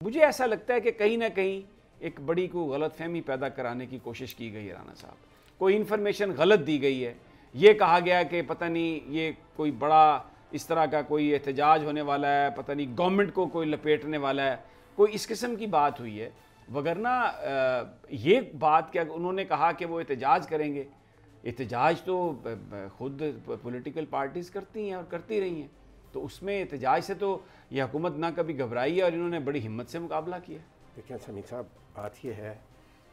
मुझे ऐसा लगता है कि कहीं ना कहीं एक बड़ी कोई गलत फहमी पैदा कराने की कोशिश की गई है राना साहब। कोई इन्फॉर्मेशन गलत दी गई है, ये कहा गया कि पता नहीं ये कोई बड़ा इस तरह का कोई एहतजाज होने वाला है, पता नहीं गवर्नमेंट को कोई लपेटने वाला है, कोई इस किस्म की बात हुई है। वगरना ये बात क्या उन्होंने कहा कि वो एहतजाज करेंगे, एहतजाज तो खुद पॉलिटिकल पार्टीज़ करती हैं और करती रही हैं, तो उसमें एहतजाज से तो ये हुकूमत ना कभी घबराई है और इन्होंने बड़ी हिम्मत से मुकाबला किया। देखिए समीर साहब, बात यह है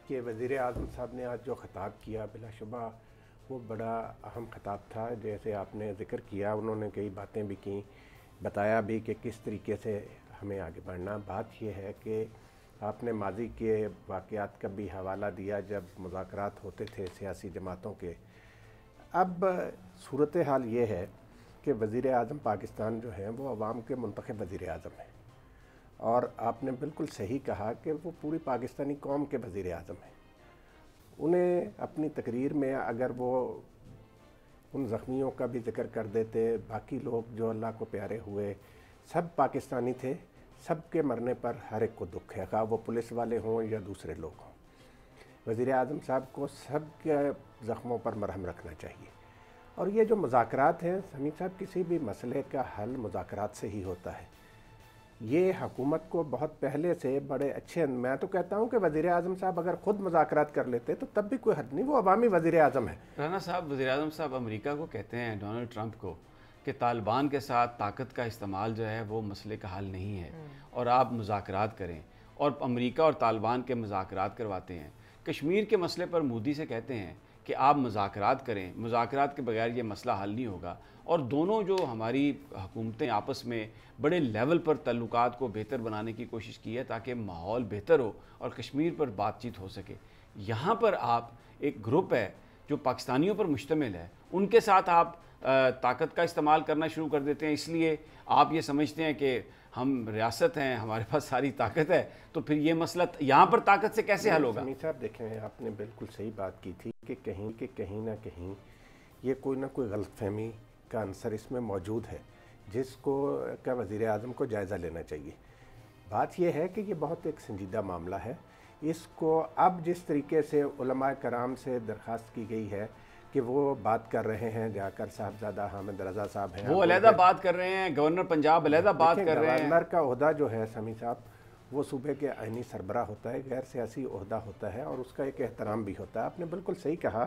कि वज़ीर आज़म साहब ने आज जो ख़िताब किया बिलाशुबा वो बड़ा अहम ख़िताब था। जैसे आपने ज़िक्र किया, उन्होंने कई बातें भी की, बताया भी कि किस तरीके से हमें आगे बढ़ना। बात यह है कि आपने माजी के वाक़यात का भी हवाला दिया जब मुज़ाकरात होते थे सियासी जमातों के। अब सूरत हाल ये है कि वज़ीर आज़म पाकिस्तान जो है वो अवाम के मुंतख़ब वज़ीर आज़म है, और आपने बिल्कुल सही कहा कि वो पूरी पाकिस्तानी कौम के वज़ीर आज़म हैं। उन्हें अपनी तकरीर में अगर वो उन ज़ख्मियों का भी ज़िक्र कर देते, बाकी लोग जो अल्लाह को प्यारे हुए सब पाकिस्तानी थे, सब के मरने पर हर एक को दुख है, वो पुलिस वाले हों या दूसरे लोग हों। वज़ीर आज़म साहब को सब के ज़ख्मों पर मरहम रखना चाहिए। और ये जो मुज़ाकरात हैं समीर साहब, किसी भी मसले का हल मुज़ाकरात से ही होता है। ये हुकूमत को बहुत पहले से बड़े अच्छे, मैं तो कहता हूँ कि वज़ीर आज़म साहब अगर ख़ुद मुज़ाकरात कर लेते तो तब भी कोई हद नहीं, वो अवामी वज़ीर आज़म है। राना साहब, वज़ीर आज़म साहब अमेरिका को कहते हैं, डोनाल्ड ट्रंप को, कि तालिबान के साथ ताकत का इस्तेमाल जो है वो मसले का हल नहीं है और आप मुज़ाकरात करें, और अमेरिका और तालिबान के मुज़ाकरात करवाते हैं। कश्मीर के मसले पर मोदी से कहते हैं कि आप मुज़ाकरात करें, मुज़ाकरात के बगैर ये मसला हल नहीं होगा। और दोनों जो हमारी हुकूमतें आपस में बड़े लेवल पर तल्लुकात को बेहतर बनाने की कोशिश की है ताकि माहौल बेहतर हो और कश्मीर पर बातचीत हो सके। यहाँ पर आप एक ग्रुप है जो पाकिस्तानियों पर मुश्तमिल है, उनके साथ आप ताकत का इस्तेमाल करना शुरू कर देते हैं, इसलिए आप ये समझते हैं कि हम रियासत हैं, हमारे पास सारी ताकत है, तो फिर ये मसला यहाँ पर ताकत से कैसे हल होगा? समीर साहब देखें, आपने बिल्कुल सही बात की थी कि कहीं ना कहीं ये कोई ना कोई गलतफहमी का अंसर इसमें मौजूद है, जिसको का वज़ीर आज़म को जायज़ा लेना चाहिए। बात यह है कि ये बहुत एक संजीदा मामला है। इसको अब जिस तरीके से उलमाए कराम से दरख्वास्त की गई है कि वो बात कर रहे हैं, जाकर साहबजादा हामिद रज़ा साहब हैं, वो अलहदा बात कर रहे हैं, गवर्नर पंजाब अलहदा बात कर रहे हैं। गवर्नर का ओहदा जो है समीर साहब, वो सूबे के आइनी सरबरा होता है, गैर सियासी ओहदा होता है और उसका एक एहतराम भी होता है। आपने बिल्कुल सही कहा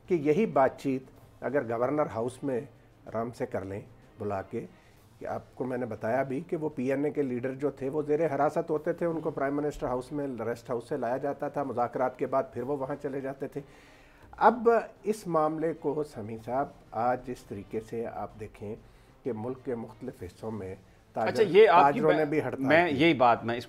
कि यही बातचीत अगर गवर्नर हाउस में आराम से कर लें बुला के, कि आपको मैंने बताया भी कि वो पीएनए के लीडर जो थे वो ज़ेरे हिरासत होते थे, उनको प्राइम मिनिस्टर हाउस में रेस्ट हाउस से लाया जाता था, मुज़ाकरात के बाद फिर वो वहाँ चले जाते थे। अब इस मामले को समीर साहब आज जिस तरीके से आप देखें कि मुल्क के मुख्तलिफ हिस्सों में अच्छा, ये आपकी ताजरों ने भी हड़ताल मैं की। यही बात मैं